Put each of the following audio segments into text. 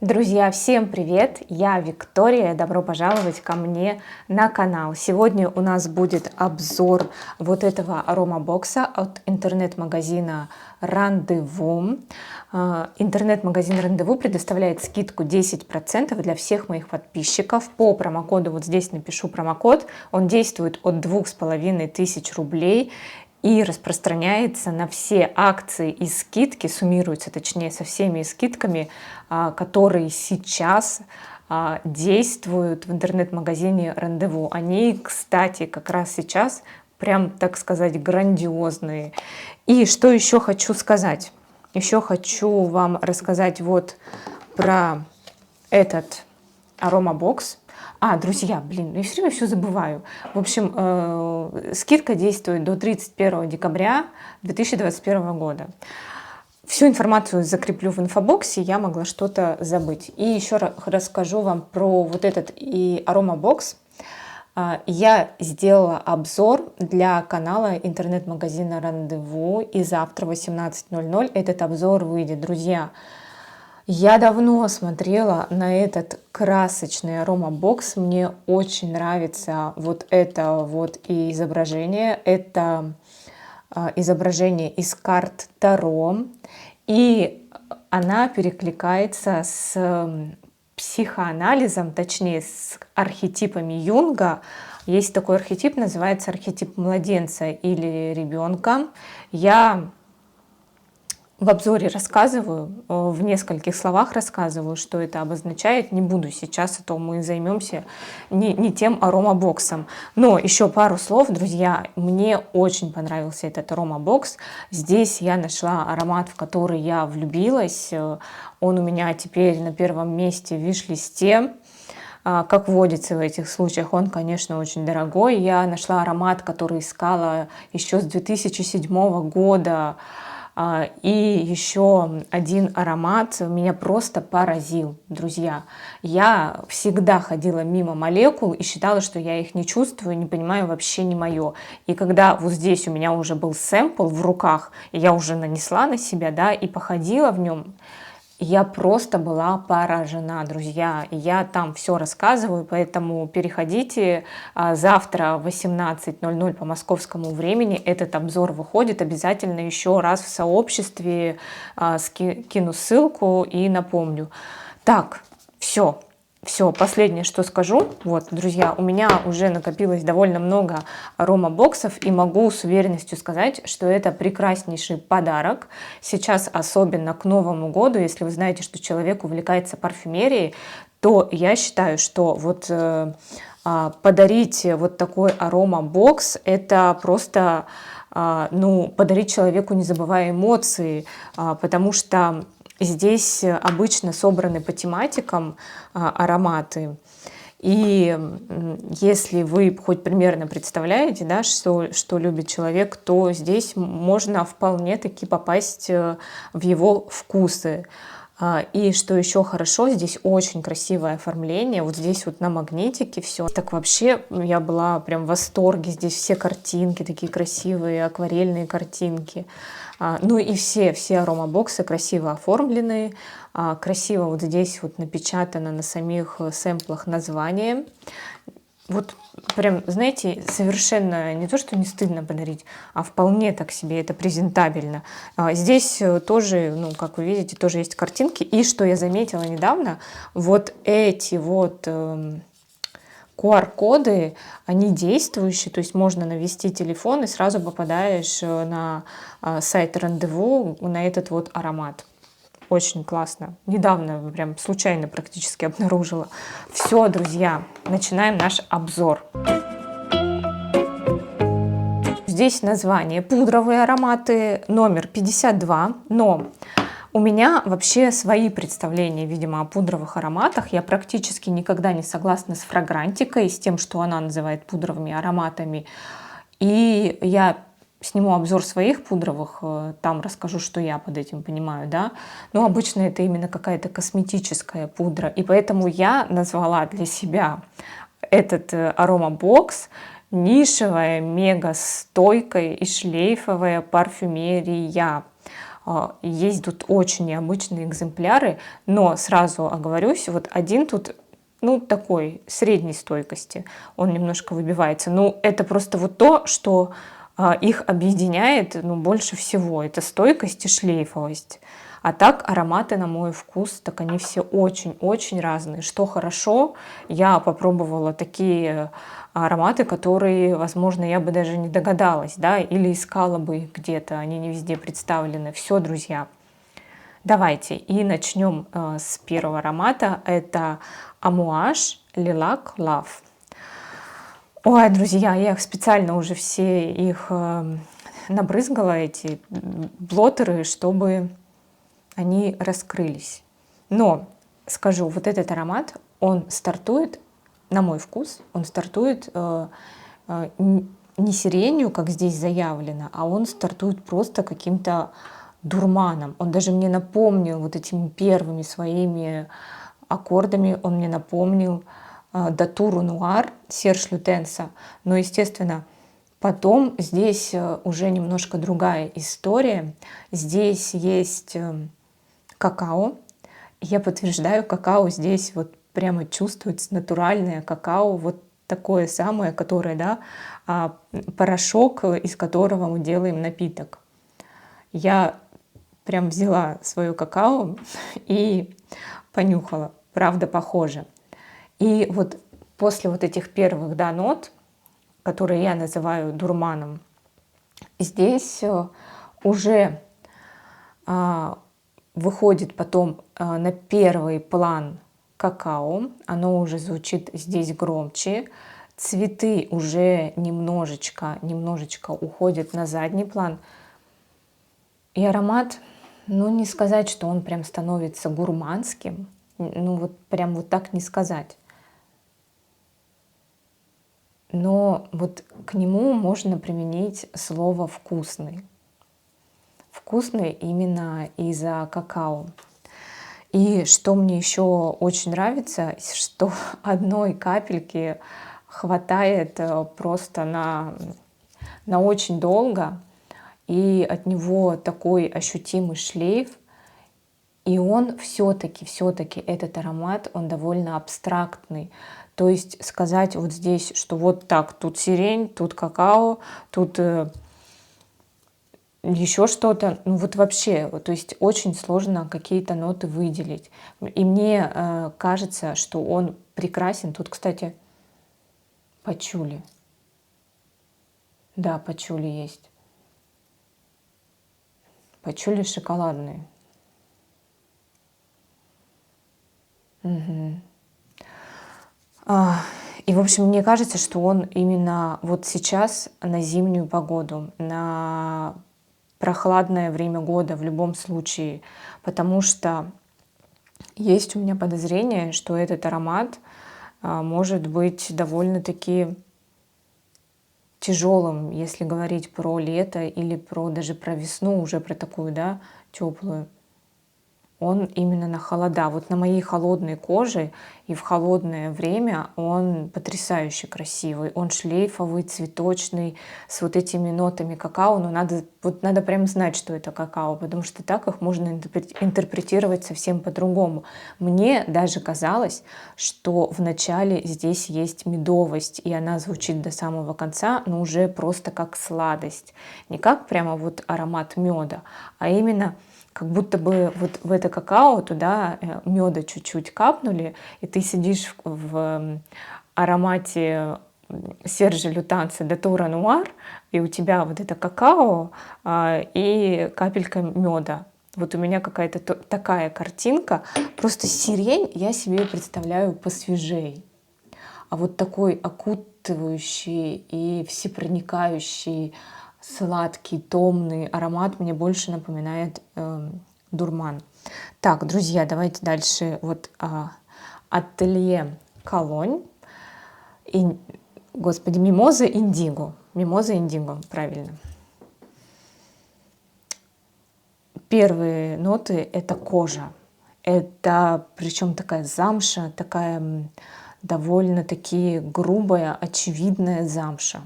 Друзья, всем привет! Я Виктория, добро пожаловать ко мне на канал. Сегодня у нас будет обзор вот этого аромабокса от интернет-магазина Рандеву. Интернет-магазин Рандеву предоставляет скидку 10% для всех моих подписчиков по промокоду. Вот здесь напишу промокод. Он действует от 2500 рублей и распространяется на все акции и скидки, суммируется, точнее, со всеми скидками, которые сейчас действуют в интернет-магазине Рандеву. Они, кстати, как раз сейчас прям, так сказать, грандиозные. И что еще хочу сказать? Еще хочу вам рассказать вот про этот аромабокс. Друзья, я все время все забываю. В общем, скидка действует до 31 декабря 2021 года. Всю информацию закреплю в инфобоксе, я могла что-то забыть. И еще расскажу вам про вот этот и аромабокс. Я сделала обзор для канала интернет-магазина Рандеву, и завтра в 18:00 этот обзор выйдет, друзья. Я давно смотрела на этот красочный аромабокс, мне очень нравится вот это вот и изображение. Это изображение из карт Таро, и она перекликается с психоанализом, точнее с архетипами Юнга. Есть такой архетип, называется архетип младенца или ребенка. Я в обзоре рассказываю, в нескольких словах рассказываю, что это обозначает. Не буду сейчас, а то мы займемся не тем аромабоксом. Но еще пару слов, друзья. Мне очень понравился этот аромабокс. Здесь я нашла аромат, в который я влюбилась. Он у меня теперь на первом месте в виш-листе. Как водится в этих случаях, он, конечно, очень дорогой. Я нашла аромат, который искала еще с 2007 года. И еще один аромат меня просто поразил, друзья. Я всегда ходила мимо молекул и считала, что я их не чувствую, не понимаю, вообще не мое. И когда вот здесь у меня уже был сэмпл в руках, и я уже нанесла на себя, да, и походила в нем, я просто была поражена, друзья. Я там все рассказываю, поэтому переходите. Завтра в 18:00 по московскому времени этот обзор выходит. Обязательно еще раз в сообществе кину ссылку и напомню. Так, все. Все, последнее, что скажу. Вот, друзья, у меня уже накопилось довольно много аромабоксов, и могу с уверенностью сказать, что это прекраснейший подарок. Сейчас, особенно к Новому году, если вы знаете, что человек увлекается парфюмерией, то я считаю, что вот подарить вот такой аромабокс, это просто подарить человеку, не забывая эмоции, потому что здесь обычно собраны по тематикам ароматы. И если вы хоть примерно представляете, да, что любит человек, то здесь можно вполне-таки попасть в его вкусы. И что еще хорошо, здесь очень красивое оформление. Вот здесь вот на магнитике все. Так вообще я была прям в восторге. Здесь все картинки такие красивые, акварельные картинки. Ну и все аромабоксы красиво оформлены. Красиво вот здесь вот напечатано на самих сэмплах название. Вот прям, знаете, совершенно не то, что не стыдно подарить, а вполне так себе это презентабельно. Здесь тоже, как вы видите, тоже есть картинки. И что я заметила недавно, вот эти вот QR-коды, они действующие, то есть можно навести телефон и сразу попадаешь на сайт Рандеву, на этот вот аромат. Очень классно. Недавно прям случайно практически обнаружила. Все, друзья, начинаем наш обзор. Здесь название пудровые ароматы, номер 52, но у меня вообще свои представления, видимо, о пудровых ароматах. Я практически никогда не согласна с фрагрантикой, с тем, что она называет пудровыми ароматами. И я сниму обзор своих пудровых, там расскажу, что я под этим понимаю, да. Но обычно это именно какая-то косметическая пудра. И поэтому я назвала для себя этот аромабокс нишевая, мега стойкая и шлейфовая парфюмерия. Есть тут очень необычные экземпляры, но сразу оговорюсь, вот один тут, ну, такой средней стойкости, он немножко выбивается. Ну, это просто вот то, что их объединяет, ну, больше всего. Это стойкость и шлейфовость. А так ароматы, на мой вкус, так они все очень-очень разные. Что хорошо, я попробовала такие ароматы, которые, возможно, я бы даже не догадалась, да, или искала бы их где-то, они не везде представлены. Все, друзья, давайте и начнем с первого аромата. Это Amouage Lilac Love. Ой, друзья, я их специально уже все их набрызгала, эти блотеры, чтобы они раскрылись. Но скажу, вот этот аромат, он стартует, на мой вкус, он стартует не сиренью, как здесь заявлено, а он стартует просто каким-то дурманом. Он даже мне напомнил вот этими первыми своими аккордами, он мне напомнил датуру нуар Серж Лютенса. Но, естественно, потом здесь уже немножко другая история. Здесь есть какао. Я подтверждаю, какао здесь вот прямо чувствуется, натуральное какао, вот такое самое, которое, да, порошок, из которого мы делаем напиток. Я прям взяла свое какао и понюхала. Правда, похоже. И вот после вот этих первых, да, нот, которые я называю дурманом, здесь уже выходит потом на первый план какао, оно уже звучит здесь громче, цветы уже немножечко уходят на задний план, и аромат, ну не сказать, что он прям становится гурманским, ну вот прям вот так не сказать. Но вот к нему можно применить слово «вкусный». Вкусный именно из-за какао. И что мне еще очень нравится, что одной капельки хватает просто на очень долго, и от него такой ощутимый шлейф, и он все-таки этот аромат, он довольно абстрактный. То есть сказать вот здесь, что вот так, тут сирень, тут какао, тут еще что-то, ну вот вообще, то есть очень сложно какие-то ноты выделить. И мне кажется, что он прекрасен. Тут, кстати, пачули. Да, пачули есть. Пачули шоколадные. Угу. И, в общем, мне кажется, что он именно вот сейчас на зимнюю погоду, на прохладное время года в любом случае, потому что есть у меня подозрение, что этот аромат может быть довольно-таки тяжелым, если говорить про лето или про даже про весну, уже про такую, да, теплую. Он именно на холода. Вот на моей холодной коже и в холодное время он потрясающе красивый. Он шлейфовый, цветочный, с вот этими нотами какао. Но надо прям знать, что это какао, потому что так их можно интерпретировать совсем по-другому. Мне даже казалось, что вначале здесь есть медовость, и она звучит до самого конца, но уже просто как сладость. Не как прямо вот аромат меда, а именно как будто бы вот в это какао туда меда чуть-чуть капнули, и ты сидишь в аромате Сержа Лютанса Датура Нуар, и у тебя вот это какао и капелька меда. Вот у меня какая-то такая картинка. Просто сирень я себе представляю посвежей. А вот такой окутывающий и всепроникающий сладкий, томный аромат мне больше напоминает дурман. Так, друзья, давайте дальше. Вот ателье Колонь. Господи, мимоза индиго. Мимоза индиго, правильно. Первые ноты — это кожа. Это причем такая замша, такая довольно-таки грубая, очевидная замша.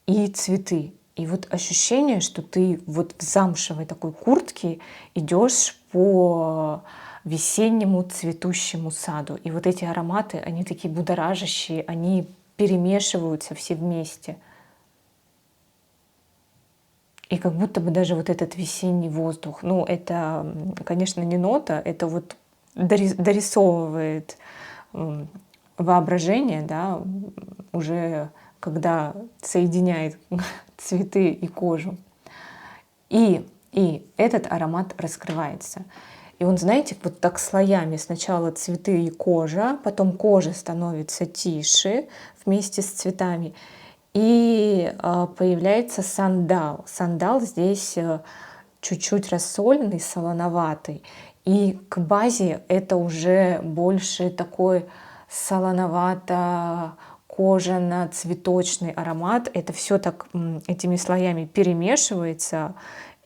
И цветы. И вот ощущение, что ты вот в замшевой такой куртке идешь по весеннему цветущему саду. И вот эти ароматы, они такие будоражащие, они перемешиваются все вместе. И как будто бы даже вот этот весенний воздух, ну это, конечно, не нота, это вот дорисовывает воображение, да, уже когда соединяет цветы и кожу. И этот аромат раскрывается. И он, знаете, вот так слоями. Сначала цветы и кожа, потом кожа становится тише вместе с цветами. И появляется сандал. Сандал здесь чуть-чуть рассоленный, солоноватый. И к базе это уже больше такой солоновато кожано-цветочный аромат. Это все так этими слоями перемешивается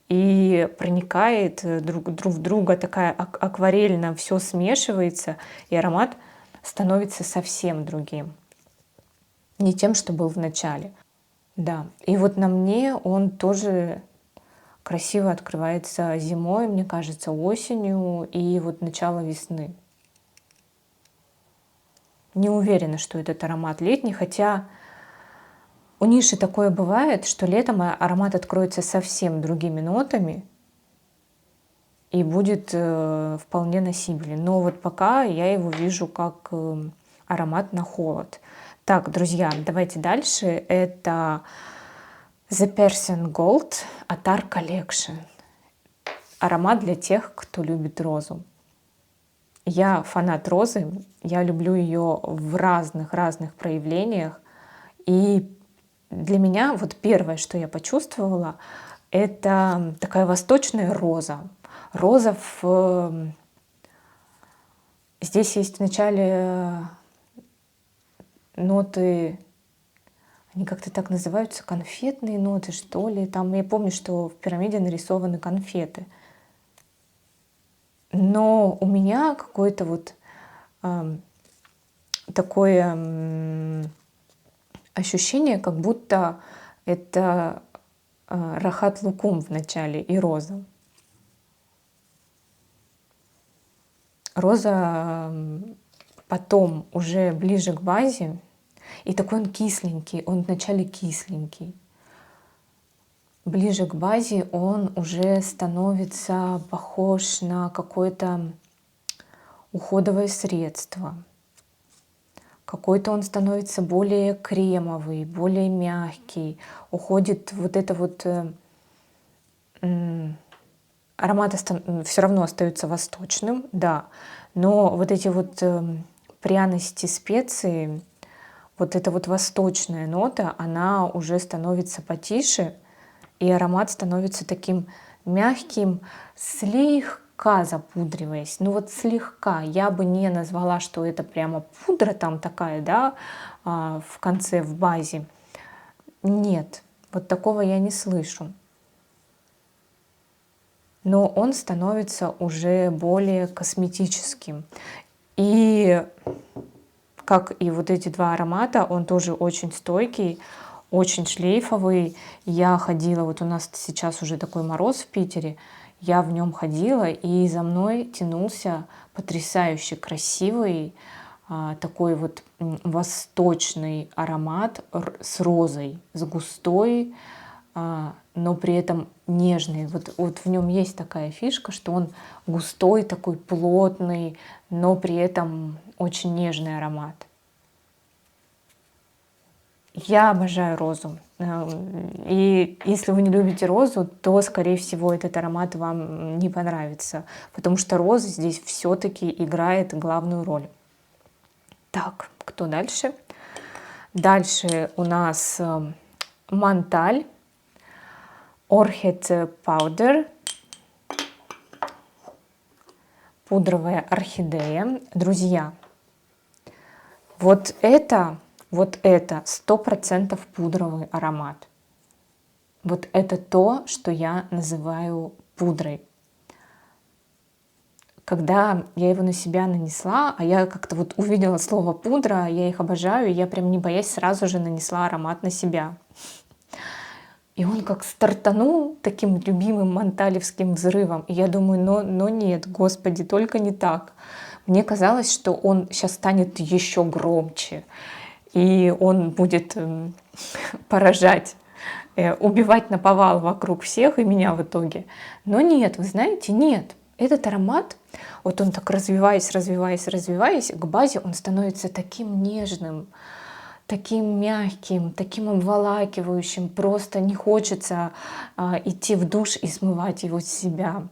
и проникает друг в друга, такая акварельно все смешивается, и аромат становится совсем другим. Не тем, что был в начале. Да, и вот на мне он тоже красиво открывается зимой, мне кажется, осенью и вот начало весны. Не уверена, что этот аромат летний, хотя у Ниши такое бывает, что летом аромат откроется совсем другими нотами и будет вполне носибелен. Но вот пока я его вижу как аромат на холод. Так, друзья, давайте дальше. Это The Persian Gold Attar Collection. Аромат для тех, кто любит розу. Я фанат розы, я люблю ее в разных проявлениях. И для меня вот первое, что я почувствовала, это такая восточная роза. Роза Здесь есть вначале ноты, они как-то так называются, конфетные ноты, что ли. Там я помню, что в пирамиде нарисованы конфеты. Но у меня какое-то вот такое ощущение, как будто это рахат лукум в начале и роза. Роза потом уже ближе к базе, и такой он кисленький, он вначале кисленький. Ближе к базе он уже становится похож на какое-то уходовое средство. Какой-то он становится более кремовый, более мягкий. Уходит вот это вот... Аромат все равно остается восточным, да. Но вот эти вот пряности, специи, вот эта вот восточная нота, она уже становится потише. И аромат становится таким мягким, слегка запудриваясь. Ну вот слегка. Я бы не назвала, что это прямо пудра там такая, да, в конце, в базе. Нет, вот такого я не слышу. Но он становится уже более косметическим. И как и вот эти два аромата, он тоже очень стойкий, очень шлейфовый. Я ходила, вот у нас сейчас уже такой мороз в Питере, я в нем ходила, и за мной тянулся потрясающе красивый такой вот восточный аромат с розой, с густой, но при этом нежный. Вот в нем есть такая фишка, что он густой, такой плотный, но при этом очень нежный аромат. Я обожаю розу. И если вы не любите розу, то, скорее всего, этот аромат вам не понравится, потому что роза здесь все-таки играет главную роль. Так, кто дальше? Дальше у нас Манталь, Orchid Powder, пудровая орхидея. Друзья, вот это 100% пудровый аромат. Вот это то, что я называю пудрой. Когда я его на себя нанесла, а я как-то вот увидела слово пудра, я их обожаю, и я прям не боясь сразу же нанесла аромат на себя. И он как стартанул таким любимым манталевским взрывом. И я думаю, но нет, Господи, только не так. Мне казалось, что он сейчас станет еще громче, и он будет поражать, убивать наповал вокруг всех и меня в итоге. Но нет, вы знаете, нет. Этот аромат, вот он так развиваясь, к базе он становится таким нежным, таким мягким, таким обволакивающим. Просто не хочется идти в душ и смывать его с себя.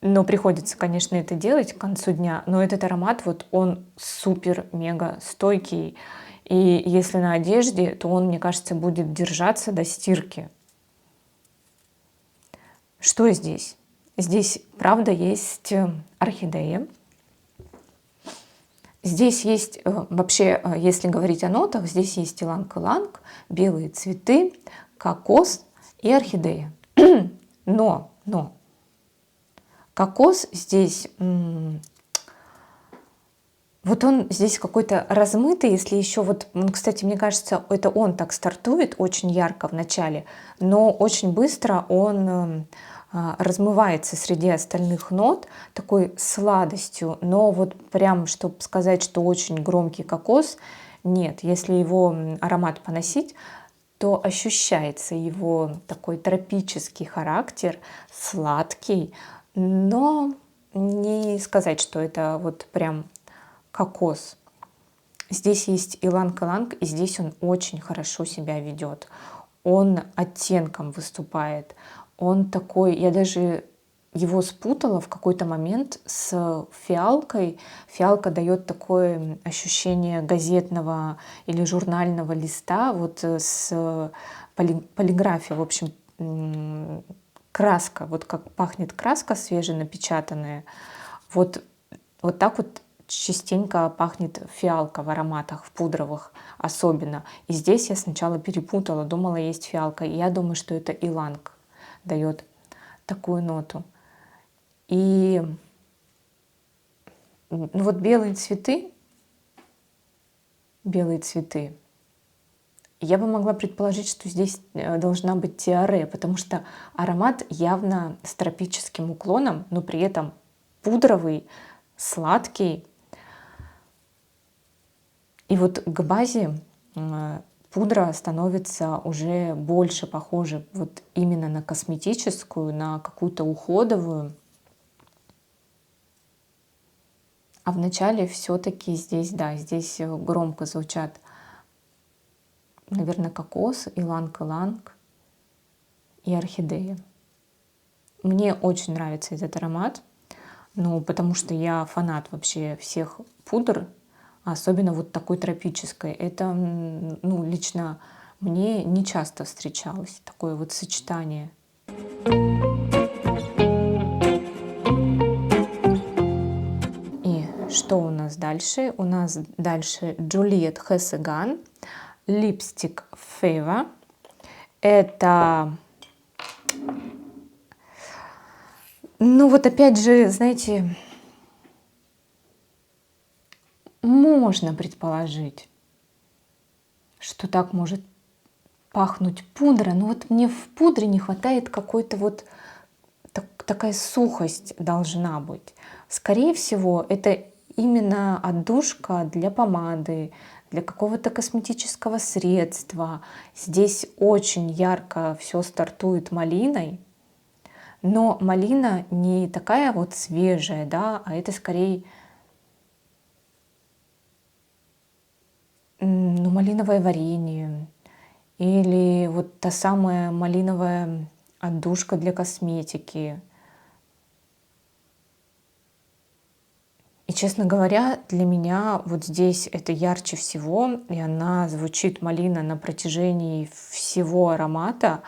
Но приходится, конечно, это делать к концу дня. Но этот аромат, вот он супер-мега стойкий. И если на одежде, то он, мне кажется, будет держаться до стирки. Что здесь? Здесь, правда, есть орхидея. Здесь есть, вообще, если говорить о нотах, здесь есть иланг-иланг, белые цветы, кокос и орхидея. Но кокос здесь, вот он здесь какой-то размытый, если еще вот, кстати, мне кажется, это он так стартует очень ярко в начале, но очень быстро он размывается среди остальных нот такой сладостью, но вот прям, чтобы сказать, что очень громкий кокос, нет. Если его аромат поносить, то ощущается его такой тропический характер, сладкий, но не сказать, что это вот прям кокос. Здесь есть иланг-иланг, и здесь он очень хорошо себя ведет. Он оттенком выступает. Он такой, я даже его спутала в какой-то момент с фиалкой. Фиалка дает такое ощущение газетного или журнального листа, вот с полиграфией, в общем, краска, вот как пахнет краска свеженапечатанная, вот так вот частенько пахнет фиалка в ароматах, в пудровых особенно. И здесь я сначала перепутала, думала, есть фиалка. И я думаю, что это иланг дает такую ноту. И вот белые цветы, я бы могла предположить, что здесь должна быть тиаре, потому что аромат явно с тропическим уклоном, но при этом пудровый, сладкий. И вот к базе пудра становится уже больше похожа вот именно на косметическую, на какую-то уходовую. А в начале все-таки здесь, да, здесь громко звучат, наверное, кокос, иланг-иланг и орхидея. Мне очень нравится этот аромат, ну, потому что я фанат вообще всех пудр, особенно вот такой тропической. Это, ну, лично мне не часто встречалось такое вот сочетание. И что у нас дальше? У нас дальше Juliette Hessegan, липстик Feva. Это, ну вот опять же, знаете, можно предположить, что так может пахнуть пудра, но вот мне в пудре не хватает какой-то вот такая сухость должна быть. Скорее всего, это именно отдушка для помады, для какого-то косметического средства. Здесь очень ярко все стартует малиной, но малина не такая вот свежая, да, а это скорее, ну, малиновое варенье или вот та самая малиновая отдушка для косметики. И, честно говоря, для меня вот здесь это ярче всего, и она звучит, малина, на протяжении всего аромата.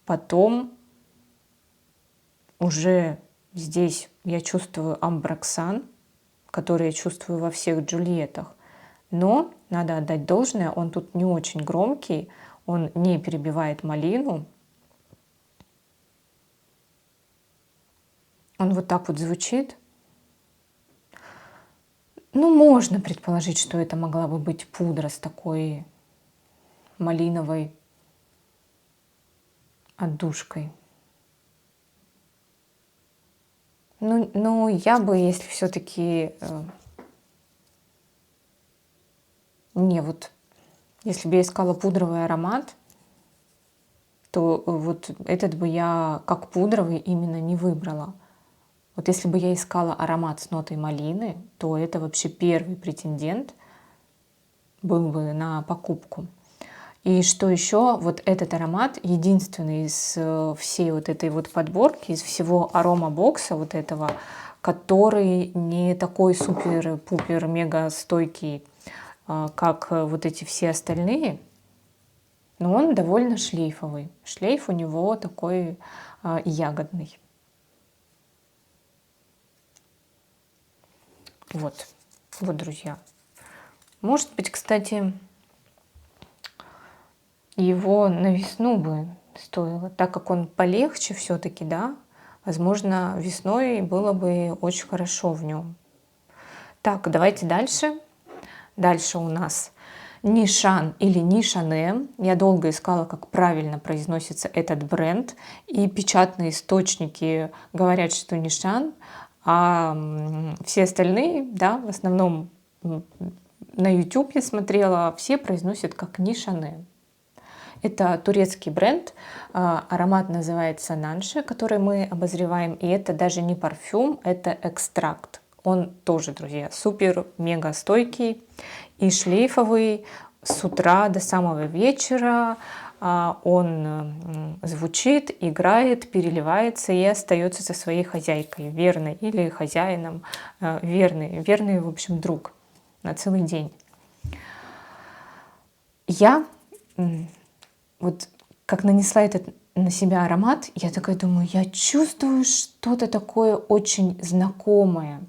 Потом уже здесь я чувствую амброксан, который я чувствую во всех Джульеттах. Но надо отдать должное, он тут не очень громкий, он не перебивает малину. Он вот так вот звучит. Ну, можно предположить, что это могла бы быть пудра с такой малиновой отдушкой. Ну, я бы, если все-таки не вот, если бы я искала пудровый аромат, то вот этот бы я как пудровый именно не выбрала. Вот если бы я искала аромат с нотой малины, то это вообще первый претендент был бы на покупку. И что еще, вот этот аромат единственный из всей вот этой вот подборки, из всего аромабокса вот этого, который не такой супер-пупер мега стойкий, как вот эти все остальные, но он довольно шлейфовый. Шлейф у него такой ягодный. Вот, друзья. Может быть, кстати, его на весну бы стоило, так как он полегче все-таки, да, возможно, весной было бы очень хорошо в нем. Так, давайте дальше. Дальше у нас Нишан или Нишане. Я долго искала, как правильно произносится этот бренд, и печатные источники говорят, что Нишан, а все остальные, да, в основном на YouTube я смотрела, все произносят как Нишане. Это турецкий бренд, аромат называется Нанши, который мы обозреваем, и это даже не парфюм, это экстракт. Он тоже, друзья, супер-мега стойкий и шлейфовый с утра до самого вечера. Он звучит, играет, переливается и остается со своей хозяйкой, верной или хозяином, верный, в общем, друг на целый день. Я вот как нанесла этот на себя аромат, я такая думаю, я чувствую что-то такое очень знакомое,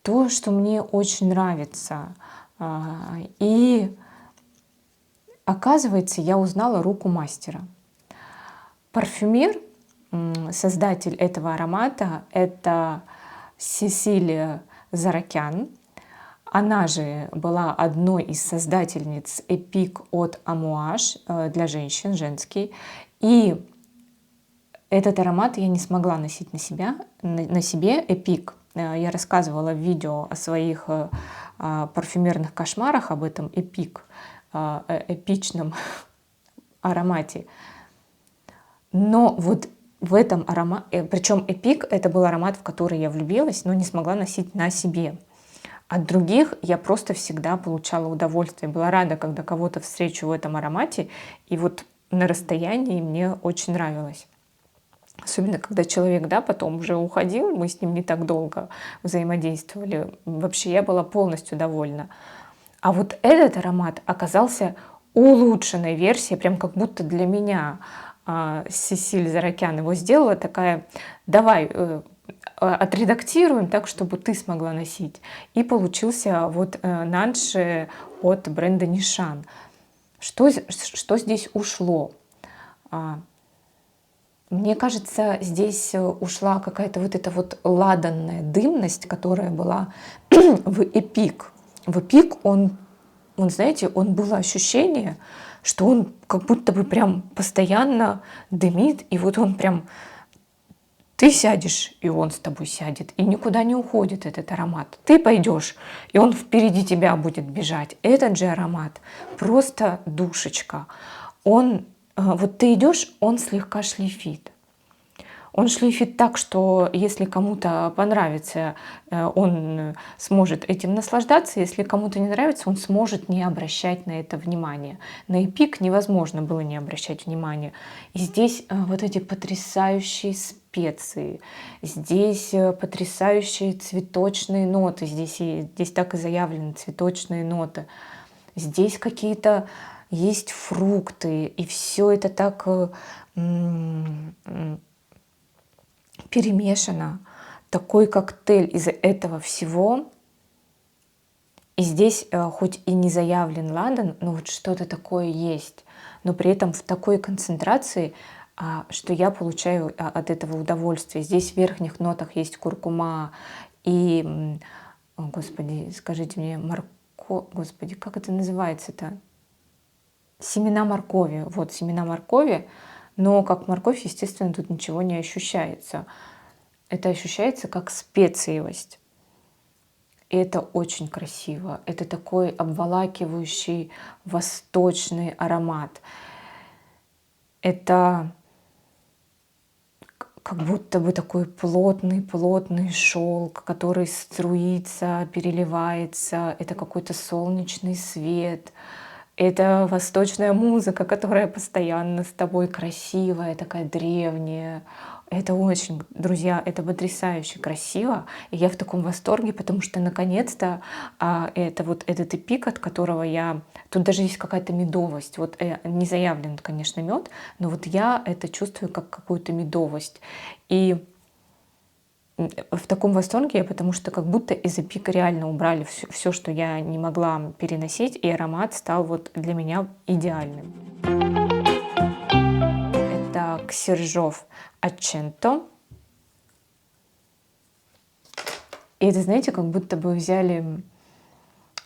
то, что мне очень нравится. И оказывается, я узнала руку мастера. Парфюмер, создатель этого аромата, это Сесилия Заракян. Она же была одной из создательниц Эпик от Амуаж для женщин, женский. И этот аромат я не смогла носить на себе Эпик. Я рассказывала в видео о своих парфюмерных кошмарах, об этом Эпик, эпичном аромате. Но вот в этом аромате, причем Эпик это был аромат, в который я влюбилась, но не смогла носить на себе. От других я просто всегда получала удовольствие. Была рада, когда кого-то встречу в этом аромате. И вот на расстоянии мне очень нравилось. Особенно, когда человек, да, потом уже уходил, мы с ним не так долго взаимодействовали. Вообще я была полностью довольна. А вот этот аромат оказался улучшенной версией, прям как будто для меня Сесиль Заракян его сделала, такая, давай отредактируем так, чтобы ты смогла носить. И получился вот Нанши от бренда Нишан. Что здесь ушло? Мне кажется, здесь ушла какая-то вот эта вот ладанная дымность, которая была в Эпик. В Эпик знаете, было ощущение, что он как будто бы прям постоянно дымит, и вот он прям, ты сядешь, и он с тобой сядет, и никуда не уходит этот аромат. Ты пойдешь, и он впереди тебя будет бежать. Этот же аромат просто душечка. Вот ты идешь, он слегка шлейфит. Он шлейфит так, что если кому-то понравится, он сможет этим наслаждаться. Если кому-то не нравится, он сможет не обращать на это внимания. На Эпик невозможно было не обращать внимания. И здесь вот эти потрясающие специи, здесь потрясающие цветочные ноты. Здесь так и заявлены цветочные ноты. Здесь какие-то есть фрукты, и все это так перемешано, такой коктейль из этого всего. И здесь хоть и не заявлен ладан, но вот что-то такое есть, но при этом в такой концентрации, что я получаю от этого удовольствие. Здесь в верхних нотах есть куркума и, господи, скажите мне, господи, как это называется-то? Семена моркови. Вот семена моркови, Но как морковь, естественно, тут ничего не ощущается. Это ощущается как специевость. И это очень красиво. Это такой обволакивающий восточный аромат. Это как будто бы такой плотный шелк, который струится, переливается. Это какой-то солнечный свет. Это восточная музыка, которая постоянно с тобой красивая, такая древняя. Это очень, друзья, это потрясающе красиво. И я в таком восторге, потому что наконец-то это вот этот эпик, от которого я... Тут даже есть какая-то медовость. Вот не заявлен, конечно, мед, но вот я это чувствую как какую-то медовость. И в таком восторге, потому что как будто из эпика реально убрали все, что я не могла переносить, и аромат стал вот для меня идеальным. Это Ксержов Аченто. И это, знаете, как будто бы взяли...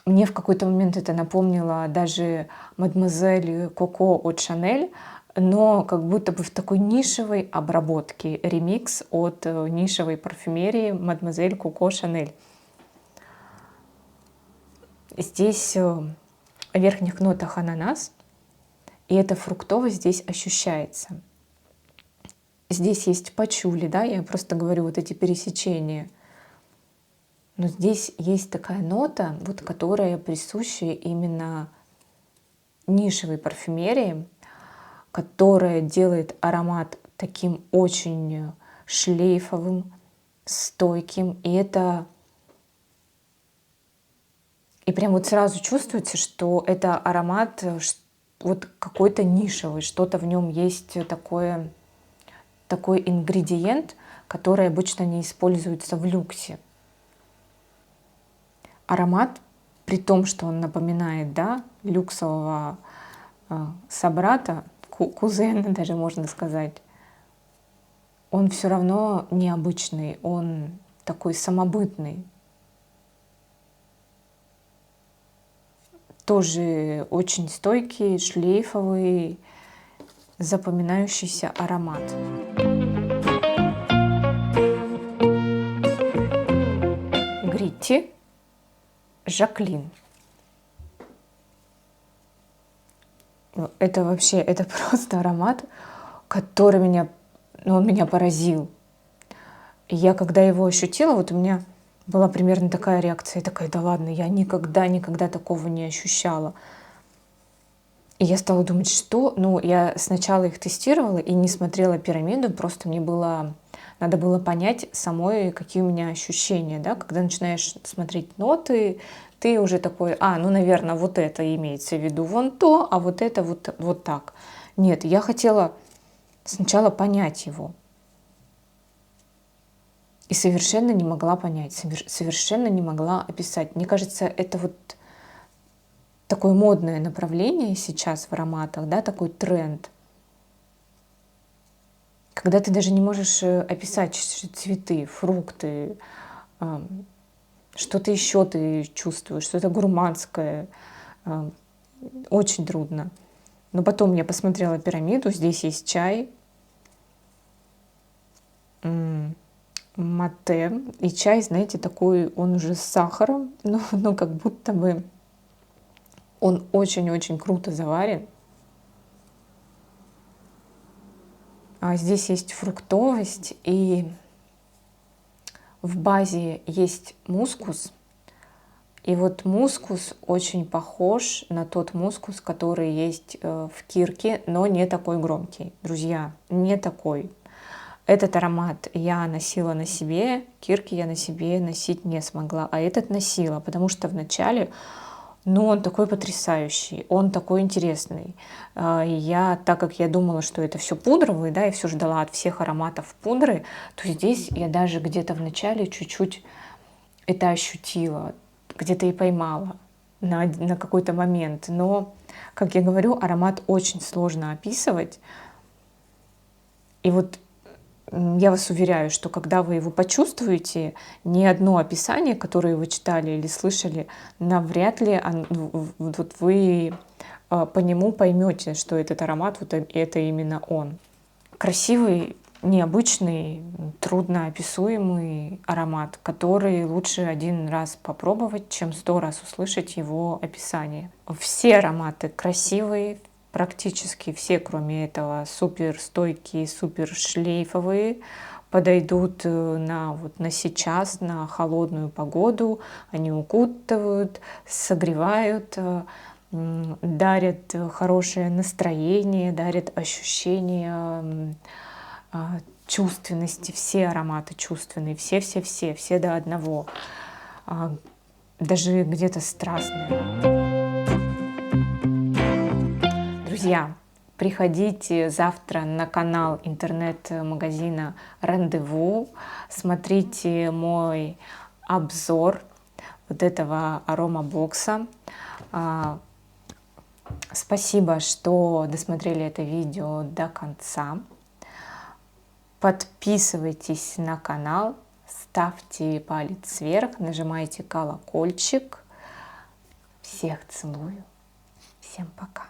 Мне в какой-то момент это напомнило даже Мадемуазель Коко от Шанель, но как будто бы в такой нишевой обработке, ремикс от нишевой парфюмерии Мадемуазель Коко Шанель. Здесь в верхних нотах ананас, и эта фруктовость здесь ощущается. Здесь есть пачули, да, я просто говорю вот эти пересечения. Но здесь есть такая нота, вот, которая присуща именно нишевой парфюмерии, которая делает аромат таким очень шлейфовым, стойким. И прям вот сразу чувствуется, что это аромат вот какой-то нишевый, что-то в нем есть такой ингредиент, который обычно не используется в люксе. Аромат, при том, что он напоминает, да, люксового собрата, кузена даже можно сказать, он все равно необычный, он такой самобытный. Тоже очень стойкий, шлейфовый, запоминающийся аромат. Гритти Жаклин. Это вообще, это просто аромат, который он меня поразил. И я, когда его ощутила, вот у меня была примерно такая реакция. Я такая, да ладно, я никогда такого не ощущала. И я стала думать, что... Ну, я сначала их тестировала и не смотрела пирамиду, просто надо было понять самой, какие у меня ощущения, да. Когда начинаешь смотреть ноты, ты уже такой, наверное, вот это имеется в виду вон то, а вот это вот так. Нет, я хотела сначала понять его. И совершенно не могла понять, совершенно не могла описать. Мне кажется, это вот такое модное направление сейчас в ароматах, да, такой тренд. Когда ты даже не можешь описать цветы, фрукты, что-то еще ты чувствуешь, что-то гурманское. Очень трудно. Но потом я посмотрела пирамиду, здесь есть чай, мате. И чай, знаете, такой, он уже с сахаром, но как будто бы он очень-очень круто заварен. А здесь есть фруктовость, и в базе есть мускус. И вот мускус очень похож на тот мускус, который есть в кирке, но не такой громкий. Друзья, не такой. Этот аромат я носила на себе, кирки я на себе носить не смогла, а этот носила, потому что вначале, он такой потрясающий, он такой интересный. Так как я думала, что это все пудровые, да, и все ждала от всех ароматов пудры, то здесь я даже где-то вначале чуть-чуть это ощутила, где-то и поймала на какой-то момент. Но, как я говорю, аромат очень сложно описывать. И вот я вас уверяю, что когда вы его почувствуете, ни одно описание, которое вы читали или слышали, навряд ли вот вы по нему поймете, что этот аромат, вот это именно он. красивый, необычный, трудноописуемый аромат, который лучше один раз попробовать, чем 100 раз услышать его описание. Все ароматы красивые, практически все, кроме этого, супер стойкие, супер шлейфовые, подойдут на сейчас, на холодную погоду. Они укутывают, согревают, дарят хорошее настроение, дарят ощущение чувственности. Все ароматы чувственные, все до одного, даже где-то страстные. Друзья, приходите завтра на канал интернет-магазина Рандеву, смотрите мой обзор вот этого аромабокса. Спасибо, что досмотрели это видео до конца. Подписывайтесь на канал, ставьте палец вверх, нажимайте колокольчик. Всех целую. Всем пока.